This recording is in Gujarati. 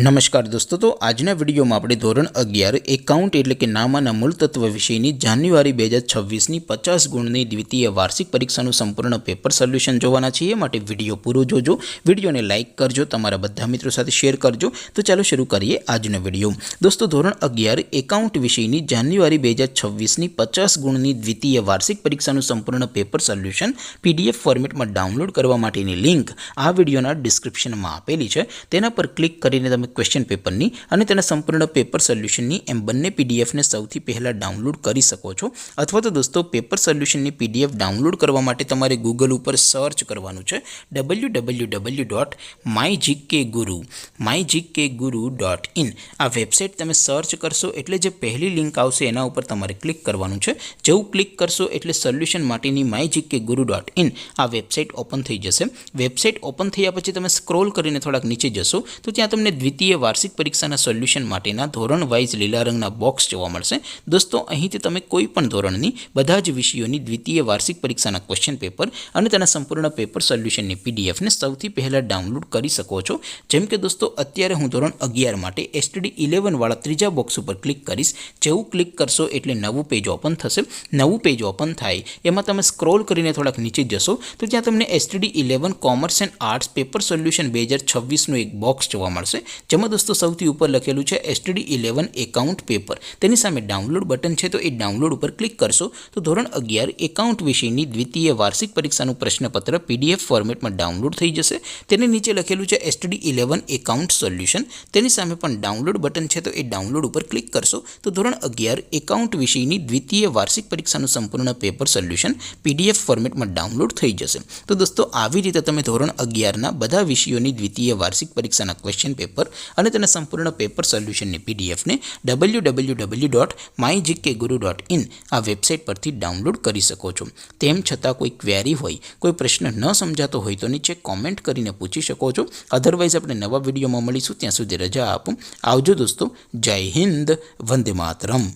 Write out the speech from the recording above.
નમસ્કાર દોસ્તો, તો આજના વિડીયોમાં આપણે ધોરણ 11 એકાઉન્ટ એટલે કે નામાના મૂળ તત્વ વિષયની જાન્યુઆરી 2026ની 50 ગુણની દ્વિતીય વાર્ષિક પરીક્ષાનું સંપૂર્ણ પેપર સોલ્યુશન જોવાના છીએ। માટે વિડીયો પૂરો જોજો, વિડીયોને લાઇક કરજો, તમારા બધા મિત્રો સાથે શેર કરજો। તો ચાલો શરૂ કરીએ આજનો વિડીયો। દોસ્તો, ધોરણ 11 એકાઉન્ટ વિષયની જાન્યુઆરી 2026ની 50 ગુણની દ્વિતીય વાર્ષિક પરીક્ષાનું સંપૂર્ણ પેપર સોલ્યુશન PDF ફોર્મેટમાં ડાઉનલોડ કરવા માટેની લિંક આ વિડીયોના ડિસ્ક્રિપ્શનમાં આપેલી છે। તેના પર ક્લિક કરીને તમે ક્વેશ્ચન પેપરની અને તેના સંપૂર્ણ પેપર સોલ્યુશનની એમ બંને પીડીએફને સૌથી પહેલાં ડાઉનલોડ કરી શકો છો। અથવા તો દોસ્તો, પેપર સોલ્યુશનની PDF ડાઉનલોડ કરવા માટે તમારે ગૂગલ ઉપર સર્ચ કરવાનું છે www.mygkguru.in। આ વેબસાઇટ તમે સર્ચ કરશો એટલે જે પહેલી લિંક આવશે એના ઉપર તમારે ક્લિક કરવાનું છે। જેવું ક્લિક કરશો એટલે સોલ્યુશન માટેની mygkguru.in આ વેબસાઇટ ઓપન થઈ જશે। વેબસાઇટ ઓપન થયા પછી તમે સ્ક્રોલ કરીને થોડાક નીચે જશો તો ત્યાં તમને દ્વિતીય વાર્ષિક પરીક્ષાના સોલ્યુશન માટેના ધોરણ વાઇઝ લીલા રંગના બોક્સ જોવા મળશે। દોસ્તો, અહીંથી તમે કોઈ પણ ધોરણની બધા જ વિષયોની દ્વિતીય વાર્ષિક પરીક્ષાના ક્વેશ્ચન પેપર અને તેના સંપૂર્ણ પેપર સોલ્યુશનની પીડીએફને સૌથી પહેલાં ડાઉનલોડ કરી શકો છો। જેમ કે દોસ્તો, અત્યારે હું ધોરણ 11 માટે STD 11 વાળા ત્રીજા બોક્સ ઉપર ક્લિક કરીશ। જેવું ક્લિક કરશો એટલે નવું પેજ ઓપન થશે। નવું પેજ ઓપન થાય એમાં તમે સ્ક્રોલ કરીને થોડાક નીચે જશો તો ત્યાં તમને STD 11 commerce and arts paper solution 2026નું એક બોક્સ જોવા મળશે। જેમાં દોસ્તો સૌથી ઉપર લખેલું છે STD 11 એકાઉન્ટ પેપર, તેની સામે ડાઉનલોડ બટન છે તો એ ડાઉનલોડ ઉપર ક્લિક કરશો તો ધોરણ 11 એકાઉન્ટ વિષયની દ્વિતીય વાર્ષિક પરીક્ષાનું પ્રશ્નપત્ર PDF ફોર્મેટમાં ડાઉનલોડ થઈ જશે। તેની નીચે લખેલું છે STD 11 એકાઉન્ટ સોલ્યુશન, તેની સામે પણ ડાઉનલોડ બટન છે તો એ ડાઉનલોડ ઉપર ક્લિક કરશો તો ધોરણ 11 એકાઉન્ટ વિષયની દ્વિતીય વાર્ષિક પરીક્ષાનું સંપૂર્ણ પેપર સોલ્યુશન PDF ફોર્મેટમાં ડાઉનલોડ થઈ જશે। તો દોસ્તો, આવી રીતે તમે ધોરણ 11ના બધા વિષયોની દ્વિતીય વાર્ષિક પરીક્ષાના ક્વેશ્ચન પેપર અને તેના સંપૂર્ણ પેપર સોલ્યુશનની પીડીએફને www.mygkguru.in આ વેબસાઇટ પરથી ડાઉનલોડ કરી શકો છો। તેમ છતાં કોઈ ક્વેરી હોય, કોઈ પ્રશ્ન ન સમજાતો હોય તો નીચે કોમેન્ટ કરીને પૂછી શકો છો। અધરવાઇઝ આપણે નવા વિડીયોમાં મળીશું, ત્યાં સુધી રજા આપો। આવજો દોસ્તો, જય હિન્દ, વંદે માતરમ।